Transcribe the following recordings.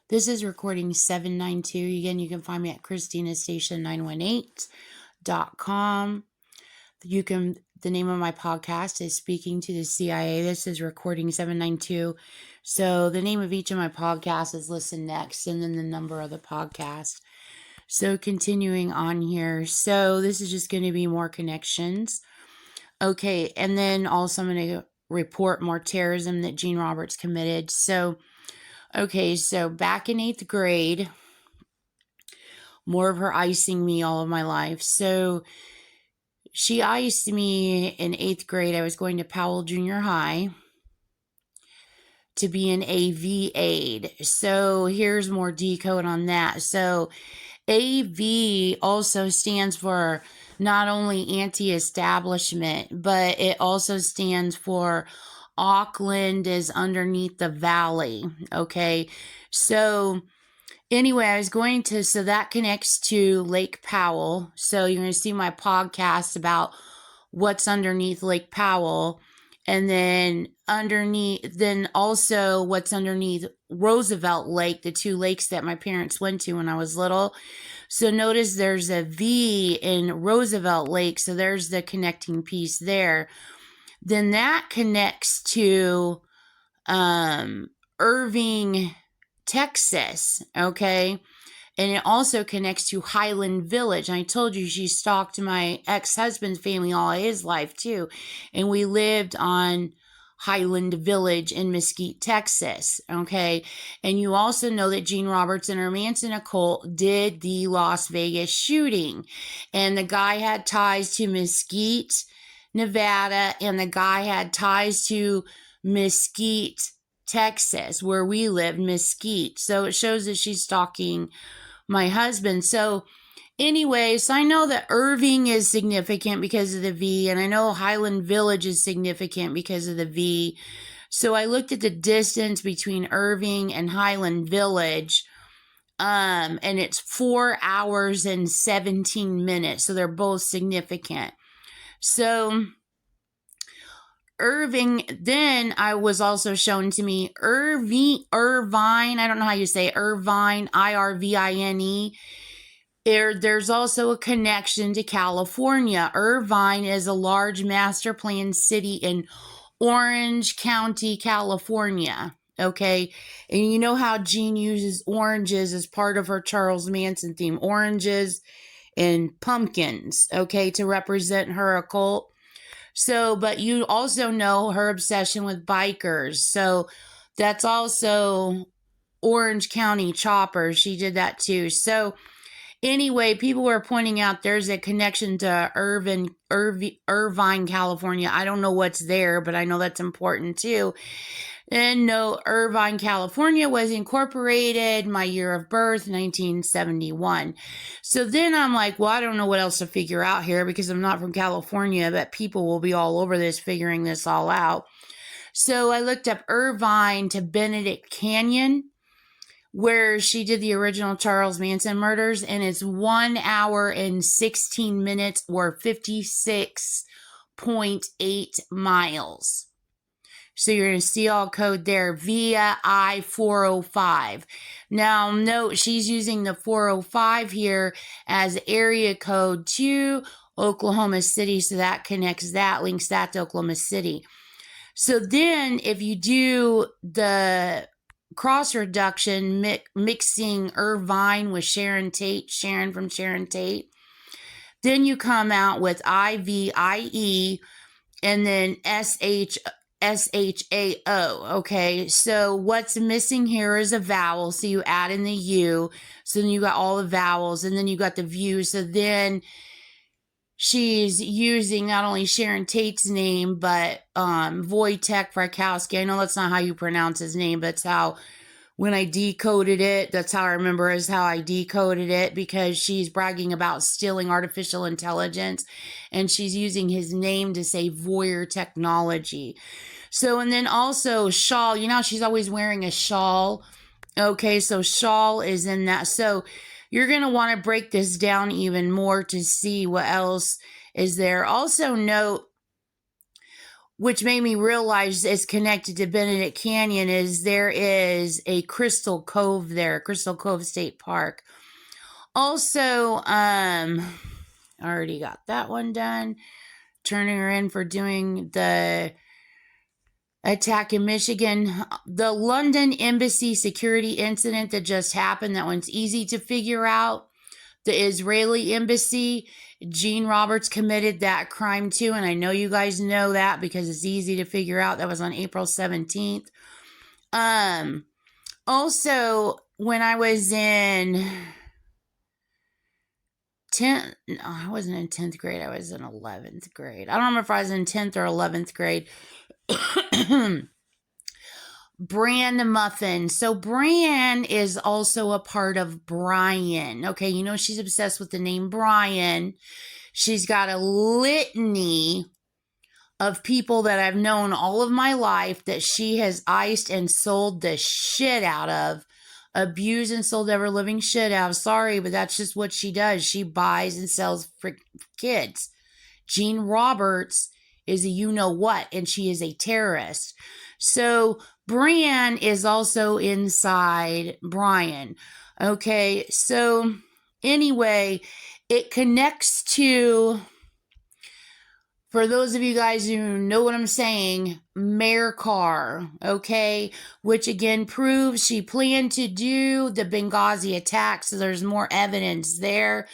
This is recording 792. Again, you can find me at christinastation918.com. The name of my podcast is Speaking to the CIA. This is recording 792. So the name of each of my podcasts is Listen Next, and then the number of the podcast. So continuing on here. So this is just going to be more connections. Okay. And then also I'm going to report more terrorism that Gene Roberts committed. So back in 8th grade, more of her icing me all of my life. So she iced me in 8th grade. I was going to Powell Junior High to be an AV aide. So here's more decode on that. So AV also stands for not only anti-establishment, but it also stands for Auckland is underneath the valley. Okay. So anyway, so that connects to Lake Powell. So you're going to see my podcast about what's underneath Lake Powell. And then also what's underneath Roosevelt Lake, the two lakes that my parents went to when I was little. So notice there's a V in Roosevelt Lake. So there's the connecting piece there. Then that connects to Irving, Texas, okay? And it also connects to Highland Village. I told you she stalked my ex-husband's family all his life, too. And we lived on Highland Village in Mesquite, Texas, okay? And you also know that Gene Roberts and her Manson occult did the Las Vegas shooting. And the guy had ties to Mesquite, Nevada, and the guy had ties to Mesquite, Texas, where we live, Mesquite. So it shows that she's stalking my husband. So anyways, I know that Irving is significant because of the V, and I know Highland Village is significant because of the V. So I looked at the distance between Irving and Highland Village, and it's 4 hours and 17 minutes. So they're both significant. So Irving, then I was also shown to me Irvine, I don't know how you say Irvine, Irvine. There's also a connection to California. Irvine is a large master plan city in Orange County, California. Okay. And you know how Jean uses oranges as part of her Charles Manson theme, oranges and pumpkins, okay, to represent her occult. So, but you also know her obsession with bikers. So that's also Orange County Choppers. She did that too. So anyway, people were pointing out there's a connection to Irvine, California. I don't know what's there, but I know that's important too. And no, Irvine, California was incorporated, my year of birth, 1971. So then I'm like, well, I don't know what else to figure out here because I'm not from California, but people will be all over this figuring this all out. So I looked up Irvine to Benedict Canyon, where she did the original Charles Manson murders, and it's 1 hour and 16 minutes or 56.8 miles. So you're going to see all code there via I-405. Now note, she's using the 405 here as area code to Oklahoma City. So that links that to Oklahoma City. So then if you do the cross reduction, mixing Irvine with Sharon from Sharon Tate, then you come out with IVIE and then SHAO, okay? So what's missing here is a vowel, so you add in the U, so then you got all the vowels, and then you got the view, so then she's using not only Sharon Tate's name, but Wojtek Frykowski. I know that's not how you pronounce his name, but it's how, when I decoded it, that's how I remember is how I decoded it, because she's bragging about stealing artificial intelligence, and she's using his name to say voyeur technology. So, and then also shawl, you know, she's always wearing a shawl. Okay, so shawl is in that. So you're going to want to break this down even more to see what else is there. Also note, which made me realize it's connected to Benedict Canyon, is there is a Crystal Cove there, Crystal Cove State Park. Also, I already got that one done. Turning her in for doing the attack in Michigan. The London Embassy security incident that just happened, that one's easy to figure out. The Israeli embassy, Gene Roberts committed that crime too, and I know you guys know that because it's easy to figure out. That was on April 17th. Also, when I was in 10th, no, I wasn't in 10th grade, I was in 11th grade. I don't remember if I was in 10th or 11th grade. Bran Muffin. So Bran is also a part of Brian. Okay, you know she's obsessed with the name Brian. She's got a litany of people that I've known all of my life that she has iced and sold the shit out of. Abused and sold ever living shit out. Sorry, but that's just what she does. She buys and sells for kids. Gene Roberts is a you-know-what, and she is a terrorist. So Bran is also inside Brian. Okay, so anyway, it connects to, for those of you guys who know what I'm saying, Mayor Carr, okay, which again proves she planned to do the Benghazi attack, so there's more evidence there.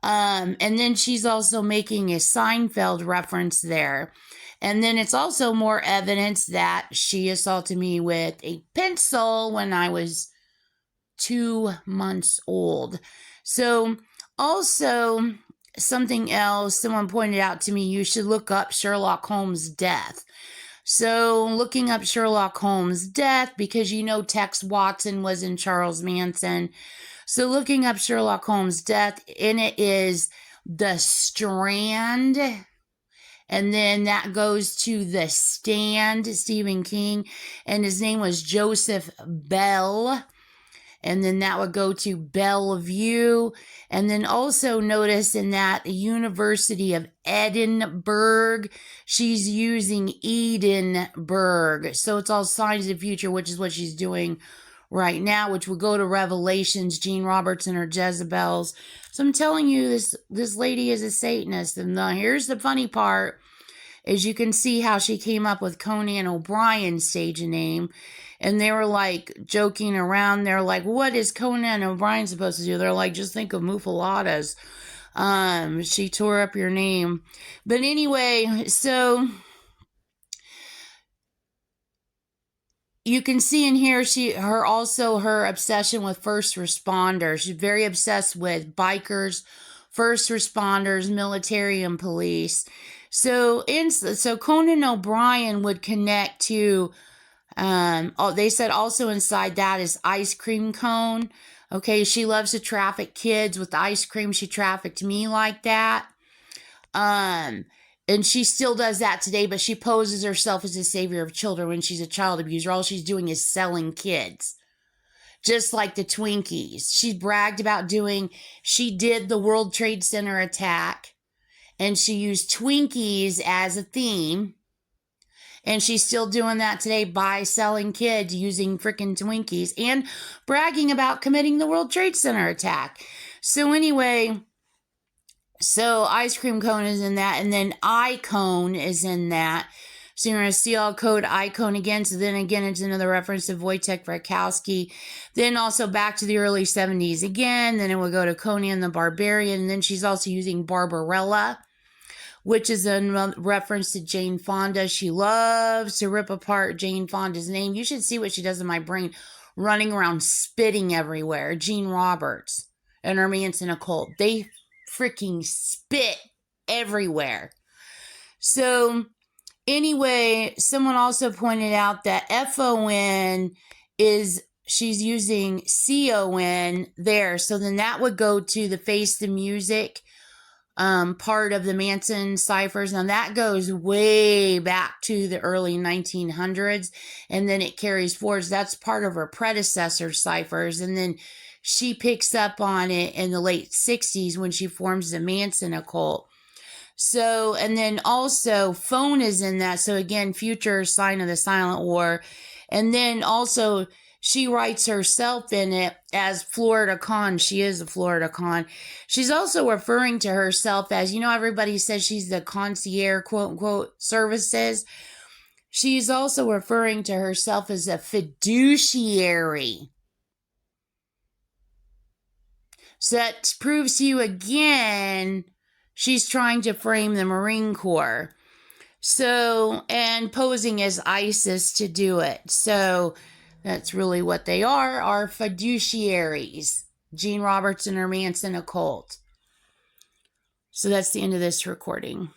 And then she's also making a Seinfeld reference there. And then it's also more evidence that she assaulted me with a pencil when I was 2 months old. So also something else, someone pointed out to me, you should look up Sherlock Holmes' death. So looking up Sherlock Holmes' death, because you know Tex Watson was in Charles Manson. So looking up Sherlock Holmes' death, and it is The Strand, and then that goes to The Stand, Stephen King, and his name was Joseph Bell, and then that would go to Bellevue, and then also notice in that the University of Edinburgh, she's using Edinburgh, so it's all signs of the future, which is what she's doing right now, which would go to Revelations, Gene Roberts and her Jezebels. So I'm telling you, this lady is a Satanist. And here's the funny part, is you can see how she came up with Conan O'Brien's stage name. And they were like joking around. They're like, what is Conan O'Brien supposed to do? They're like, just think of Mufaladas. She tore up your name. But anyway, so you can see in here her obsession with first responders. She's very obsessed with bikers, first responders, military, and police. So Conan O'Brien would connect to, they said also inside that is ice cream cone. Okay, she loves to traffic kids with ice cream. She trafficked me like that. And she still does that today, but she poses herself as a savior of children when she's a child abuser. All she's doing is selling kids. Just like the Twinkies. She bragged about she did the World Trade Center attack, and she used Twinkies as a theme. And she's still doing that today by selling kids using freaking Twinkies and bragging about committing the World Trade Center attack. So anyway, so ice cream cone is in that, and then icone is in that. So you're going to see all code icone again. So then again, it's another reference to Wojtek Rakowski. Then also back to the early 70s again. Then it will go to Conan the Barbarian. And then she's also using Barbarella, which is a reference to Jane Fonda. She loves to rip apart Jane Fonda's name. You should see what she does in my brain, running around spitting everywhere. Gene Roberts and her Manson occult. They freaking spit everywhere. So anyway, someone also pointed out that FON she's using CON there. So then that would go to the Face the Music part of the Manson ciphers. Now that goes way back to the early 1900s, and then it carries forward. That's part of her predecessor ciphers, and then she picks up on it in the late 60s when she forms the Manson occult. So, and then also phone is in that. So again, future sign of the silent war. And then also she writes herself in it as Florida Con. She is a Florida Con. She's also referring to herself as, everybody says she's the concierge, quote unquote, services. She's also referring to herself as a fiduciary. So that proves to you again, she's trying to frame the Marine Corps. So, and posing as ISIS to do it. So that's really what they are fiduciaries. Gene Robertson or Manson occult. So that's the end of this recording.